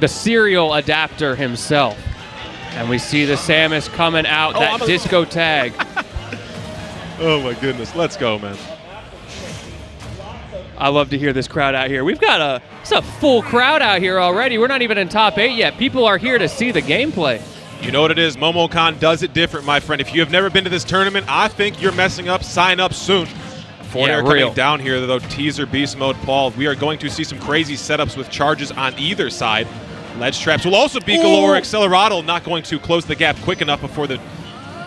the serial adapter himself. And we see the Samus coming out, that disco tag. Oh my goodness, let's go, man. I love to hear this crowd out here. We've got it's a full crowd out here already. We're not even in top 8 yet. People are here to see the gameplay. You know what it is, MomoCon does it different, my friend. If you have never been to this tournament, I think you're messing up. Sign up soon. Fornair coming down here, though, teaser BeastModePaul. We are going to see some crazy setups with charges on either side. Ledge traps will also be galore. Accelerato not going to close the gap quick enough before the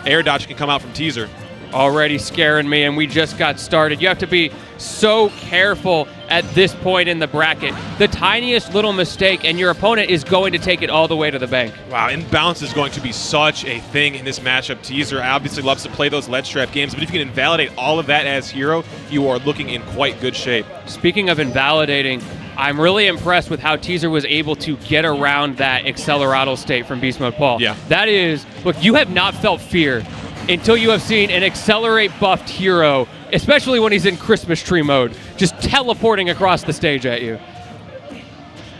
air dodge can come out from teaser. Already scaring me, and we just got started. You have to be so careful at this point in the bracket. The tiniest little mistake, and your opponent is going to take it all the way to the bank. Wow, and bounce is going to be such a thing in this matchup. Teaser obviously loves to play those ledge trap games, but if you can invalidate all of that as hero, you are looking in quite good shape. Speaking of invalidating, I'm really impressed with how Teaser was able to get around that Accelerato state from BeastModePaul. Yeah. That is, look, you have not felt fear until you have seen an accelerate buffed hero, especially when he's in Christmas tree mode, just teleporting across the stage at you.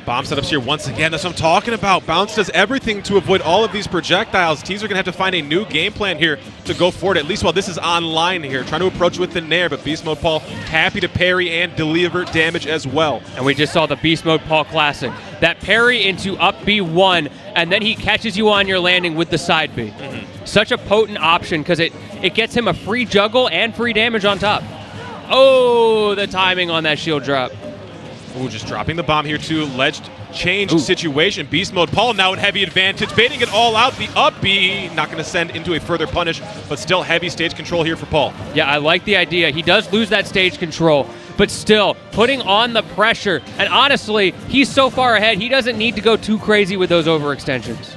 Bomb setups here once again. That's what I'm talking about. Bounce does everything to avoid all of these projectiles. Teaser going to have to find a new game plan here to go forward, at least while this is online here. Trying to approach with the Nair, but BeastModePaul happy to parry and deliver damage as well. And we just saw the BeastModePaul classic. That parry into up B1, and then he catches you on your landing with the side B. Such a potent option because it gets him a free juggle and free damage on top. Oh, the timing on that shield drop. Ooh, just dropping the bomb here too. Ledge change situation. BeastModePaul now at heavy advantage, baiting it all out. The up B not going to send into a further punish, but still heavy stage control here for Paul. Yeah, I like the idea. He does lose that stage control, but still putting on the pressure. And honestly, he's so far ahead, he doesn't need to go too crazy with those overextensions.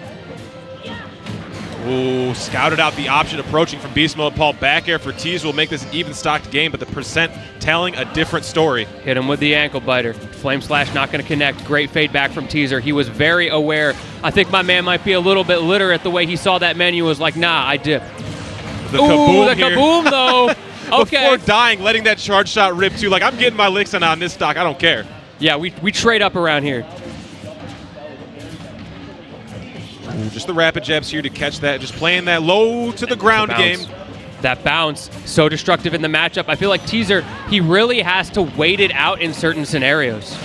Ooh, scouted out the option approaching from BeastModePaul. Back air for Tease will make this an even stocked game, but the percent telling a different story. Hit him with the ankle biter. Flame Slash not going to connect. Great fade back from Teaser. He was very aware. I think my man might be a little bit literate the way he saw that menu. Was like, nah, I dip. The kaboom here. Kaboom though. Okay. Before dying, letting that charge shot rip too. Like, I'm getting my licks on this stock. I don't care. Yeah, we trade up around here. Ooh, just the rapid jabs here to catch that. Just playing that low to the ground game. That bounce, so destructive in the matchup. I feel like Teaser, he really has to wait it out in certain scenarios.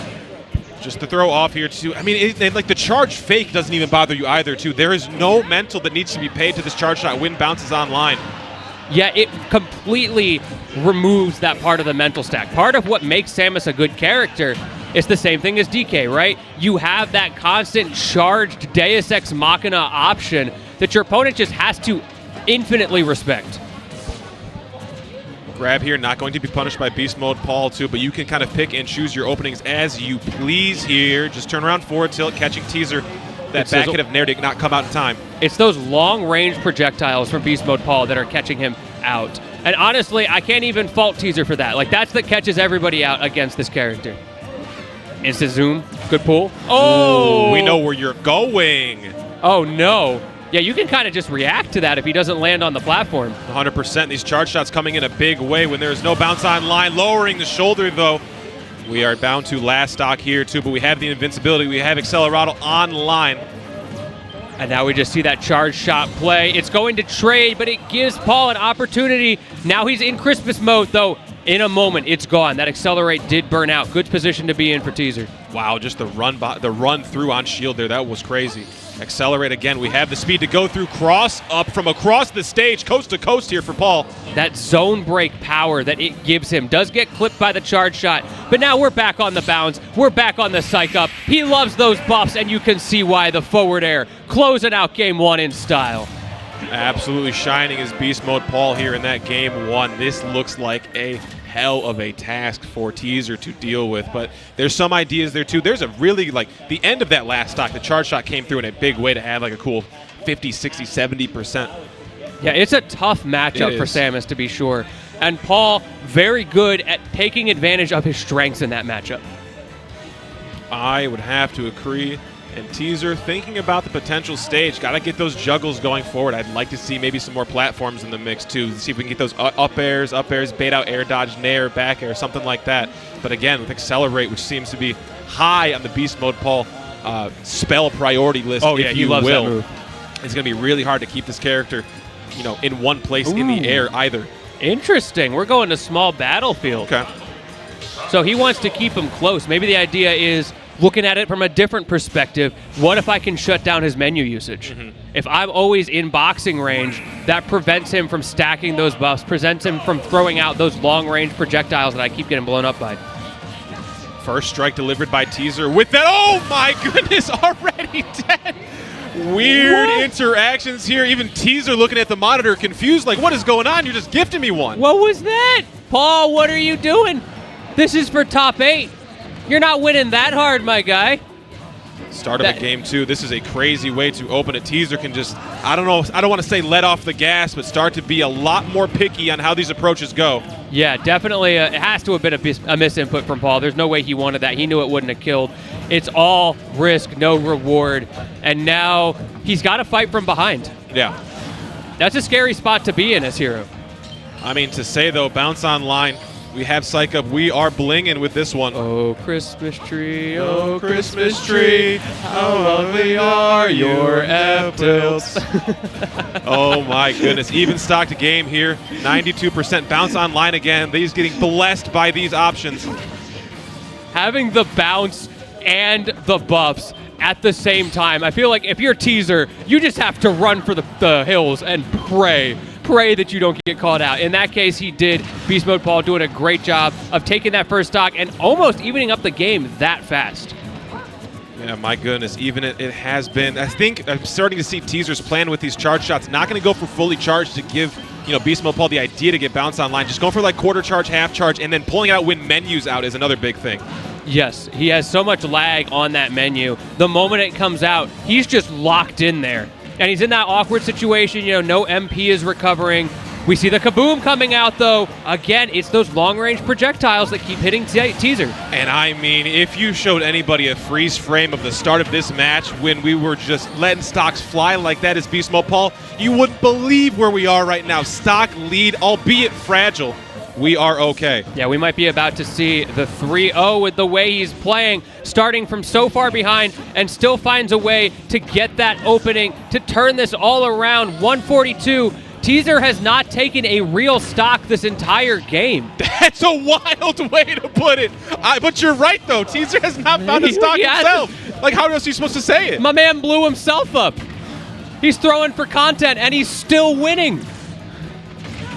Just to throw off here too. I mean, like the charge fake doesn't even bother you either too. There is no mental that needs to be paid to this charge shot when bounces online. Yeah, it completely removes that part of the mental stack. Part of what makes Samus a good character, it's the same thing as DK, right? You have that constant charged Deus Ex Machina option that your opponent just has to infinitely respect. Grab here, not going to be punished by BeastModePaul too, but you can kind of pick and choose your openings as you please here. Just turn around forward tilt, catching Teaser. That back hit of Nair did not come out in time. It's those long-range projectiles from BeastModePaul that are catching him out. And honestly, I can't even fault Teaser for that. Like, that's that catches everybody out against this character. Instant zoom, good pull. Oh! Ooh, we know where you're going. Oh, no. Yeah, you can kind of just react to that if he doesn't land on the platform. 100%. These charge shots coming in a big way when there is no bounce online. Lowering the shoulder, though. We are bound to last stock here, too, but we have the invincibility. We have Accelerato online. And now we just see that charge shot play. It's going to trade, but it gives Paul an opportunity. Now he's in Christmas mode, though. In a moment, it's gone. That accelerate did burn out. Good position to be in for Teaser. Wow, just the run through on shield there. That was crazy. Accelerate again. We have the speed to go through. Cross up from across the stage, coast to coast here for Paul. That zone break power that it gives him does get clipped by the charge shot, but now we're back on the bounce. We're back on the psych up. He loves those buffs, and you can see why. The forward air closing out game one in style. Absolutely shining as BeastModePaul here in that game one. This looks like a hell of a task for Teaser to deal with, but there's some ideas there too. There's a really, like, the end of that last stock, the charge shot came through in a big way to add like a cool 50, 60, 70%. Yeah, it's a tough matchup for Samus, to be sure. And Paul, very good at taking advantage of his strengths in that matchup. I would have to agree. And Teaser thinking about the potential stage. Got to get those juggles going forward. I'd like to see maybe some more platforms in the mix too. See if we can get those up airs, bait out air dodge, nair, back air, something like that. But again, with accelerate, which seems to be high on the BeastModePaul spell priority list, oh, yeah, if he you loves will. that move. It's going to be really hard to keep this character, in one place in the air either. Interesting. We're going to small battlefield. Okay. So he wants to keep him close. Maybe the idea is looking at it from a different perspective. What if I can shut down his menu usage? If I'm always in boxing range, that prevents him from stacking those buffs, prevents him from throwing out those long-range projectiles that I keep getting blown up by. First strike delivered by Teaser with that. Oh my goodness, already dead. Weird interactions here. Even Teaser looking at the monitor confused, like, what is going on? You're just gifting me one. What was that? Paul, what are you doing? This is for top 8. You're not winning that hard, my guy. Start of a game 2. This is a crazy way to open it. Teaser can just, I don't know, I don't want to say let off the gas, but start to be a lot more picky on how these approaches go. Yeah, definitely. It has to have been a misinput from Paul. There's no way he wanted that. He knew it wouldn't have killed. It's all risk, no reward. And now he's got to fight from behind. Yeah. That's a scary spot to be in as hero. I mean, to say, though, bounce online. We have Psych Up. We are blinging with this one. Oh, Christmas tree, oh, Christmas tree, how lovely are your F-tilts. Oh, my goodness. Even stocked game here. 92% bounce online again. He's getting blessed by these options. Having the bounce and the buffs at the same time. I feel like if you're Teaser, you just have to run for the hills and pray that you don't get caught out. In that case, he did. BeastModePaul doing a great job of taking that first stock and almost evening up the game that fast. Yeah, my goodness. Even it has been. I think I'm starting to see Teaser's plan with these charge shots. Not going to go for fully charged to give BeastModePaul the idea to get bounce online. Just going for like quarter charge, half charge, and then pulling it out when menus out is another big thing. Yes, he has so much lag on that menu. The moment it comes out, he's just locked in there. And he's in that awkward situation, no MP is recovering. We see the kaboom coming out, though. Again, it's those long-range projectiles that keep hitting Teaser. And I mean, if you showed anybody a freeze frame of the start of this match when we were just letting stocks fly like that as BeastModePaul, you wouldn't believe where we are right now. Stock lead, albeit fragile. We are okay. Yeah, we might be about to see the 3-0 with the way he's playing, starting from so far behind and still finds a way to get that opening, to turn this all around. 142. Teaser has not taken a real stock this entire game. That's a wild way to put it. But you're right, though. Teaser has not found a stock himself. Like, how else are you supposed to say it? My man blew himself up. He's throwing for content, and he's still winning.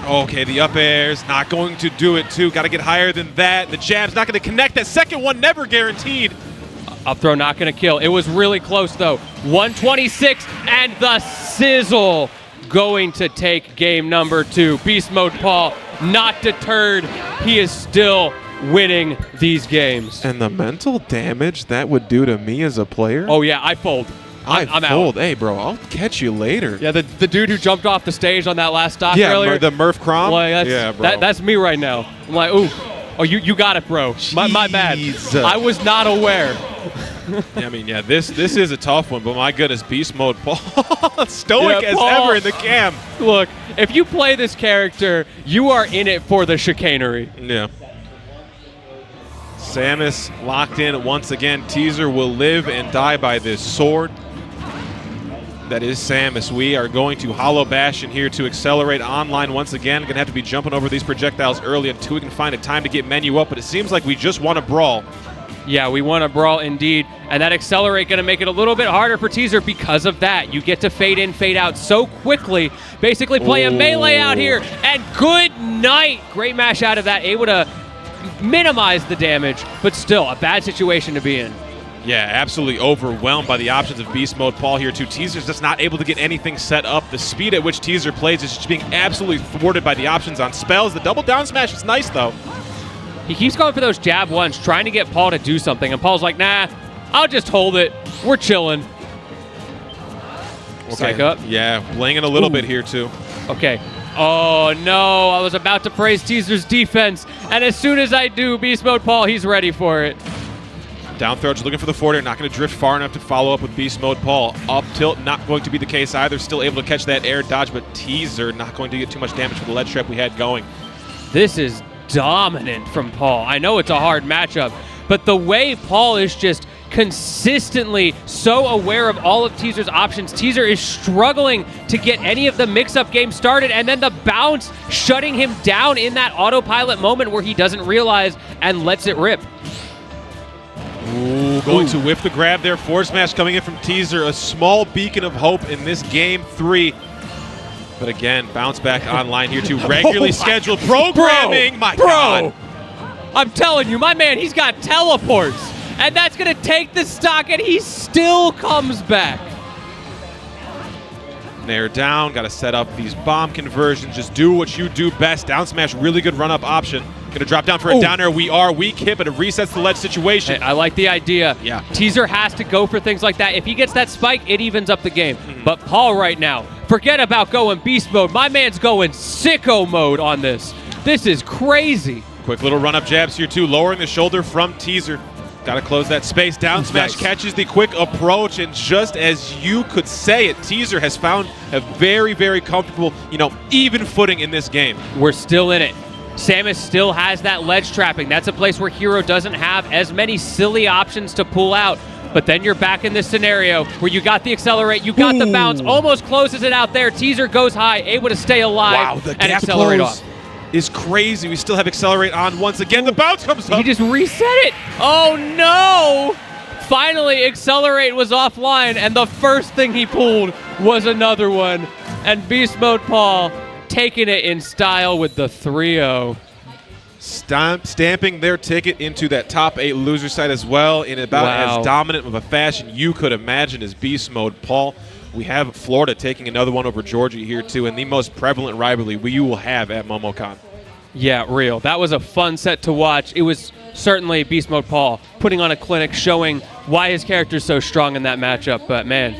Okay, the up air's not going to do it, too. Got to get higher than that. The jab's not going to connect. That second one never guaranteed. Up throw not going to kill. It was really close, though. 126, and the sizzle going to take game number 2. BeastModePaul not deterred. He is still winning these games. And the mental damage that would do to me as a player? Oh, yeah, I fold. I'm fold. out. Hey, bro, I'll catch you later. Yeah, the dude who jumped off the stage on that last stock earlier. Yeah, the Murph Crom? Like, yeah, bro. That's me right now. I'm like, ooh. Oh, you got it, bro. My bad. I was not aware. Yeah, I mean, yeah, this is a tough one, but my goodness, Stoic as Paul, ever in the cam. Look, if you play this character, you are in it for the chicanery. Yeah. Samus locked in once again. Teaser will live and die by this sword. That is Samus. We are going to Hollow Bash in here to accelerate online once again. Going to have to be jumping over these projectiles early until we can find a time to get menu up, but it seems like we just want to brawl. Yeah, we want to brawl indeed, and that accelerate going to make it a little bit harder for Teaser because of that. You get to fade in, fade out so quickly. Basically play a melee out here, and good night. Great mash out of that, able to minimize the damage, but still a bad situation to be in. Yeah, absolutely overwhelmed by the options of BeastModePaul here, too. Teaser's just not able to get anything set up. The speed at which Teaser plays is just being absolutely thwarted by the options on spells. The double down smash is nice, though. He keeps going for those jab ones, trying to get Paul to do something, and Paul's like, nah, I'll just hold it. We're chilling. Okay. Psych up. Yeah, blinging a little bit here, too. Okay. Oh, no. I was about to praise Teaser's defense, and as soon as I do, BeastModePaul, he's ready for it. Down throw, just looking for the forward air, not going to drift far enough to follow up with BeastModePaul. Up tilt, not going to be the case either. Still able to catch that air dodge, but Teaser not going to get too much damage for the ledge trap we had going. This is dominant from Paul. I know it's a hard matchup, but the way Paul is just consistently so aware of all of Teaser's options. Teaser is struggling to get any of the mix-up game started, and then the bounce shutting him down in that autopilot moment where he doesn't realize and lets it rip. Ooh, going to whip the grab there. Forward smash coming in from Teaser. A small beacon of hope in this game 3. But again, bounce back online here too. Regularly scheduled programming. My God. I'm telling you, my man, he's got teleports. And that's going to take the stock, and he still comes back. Nair down. Got to set up these bomb conversions. Just do what you do best. Down smash, really good run-up option. Going to drop down for a down air. We are weak hit, but it resets the ledge situation. Hey, I like the idea. Yeah. Teaser has to go for things like that. If he gets that spike, it evens up the game. But Paul right now, forget about going beast mode. My man's going sicko mode on this. This is crazy. Quick little run-up jabs here too, lowering the shoulder from Teaser. Got to close that space. Down smash catches the quick approach, and just as you could say it, Teaser has found a very, very comfortable, even footing in this game. We're still in it. Samus still has that ledge trapping. That's a place where Hero doesn't have as many silly options to pull out. But then you're back in this scenario where you got the accelerate, you got the bounce, almost closes it out there. Teaser goes high, able to stay alive and accelerate off. Is crazy. We still have accelerate on once again. The bounce comes up. He just reset it. Oh no! Finally, accelerate was offline, and the first thing he pulled was another one. And BeastModePaul taking it in style with the 3-0. Stamping their ticket into that top 8 loser side as well in about as dominant of a fashion you could imagine as BeastModePaul. We have Florida taking another one over Georgia here too, and the most prevalent rivalry we will have at MomoCon. Yeah, real. That was a fun set to watch. It was certainly BeastModePaul putting on a clinic, showing why his character is so strong in that matchup. But man,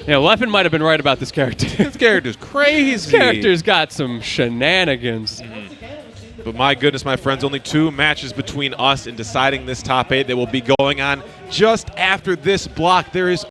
Leffen might have been right about this character. This character's crazy. This character's got some shenanigans. But my goodness, my friends, only 2 matches between us in deciding this top 8 that will be going on just after this block. There is